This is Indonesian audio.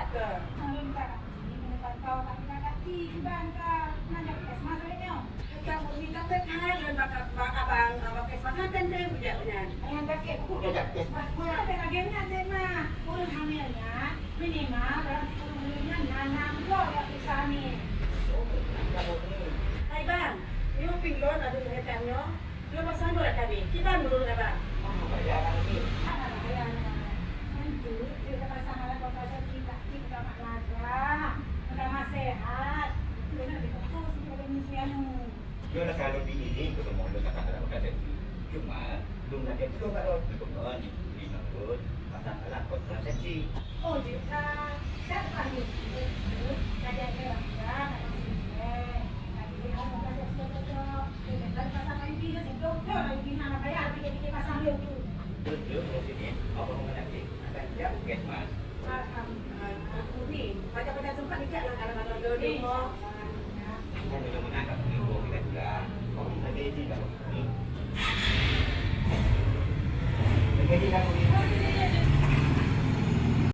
ke? Nalun ka ini menepantau kami kakak tiban ka nanya kesmas ini. Kamu minta tekan dan abang kesmas kan deh bujaknya. Ayam kakek Udah jakes mas. ada agennya tema urus hamilnya minimal dalam 10 bulan nanam lo ya pisani. Hai bang, yung pinglon ada mengetanyo. Lo pasang boleh kami. Kita dulu ya bang. Bayaran ini. Nanti kita pasangan kota kita kita maklaga, udah sehat. Benar betul sih ada misianu. Yo na kalau di ini ketemu udah kata-kata kata cuma belum ada itu kalau dibangun di bangun pasang alat kontrasepsi. Oh jika saya panggil itu ada yang bilang tadi kamu kasih cocok dan pasangan dia sih dokter lagi anak kayak bikin pasang itu. Terus terus ini apa mau nanti akan jauh mas.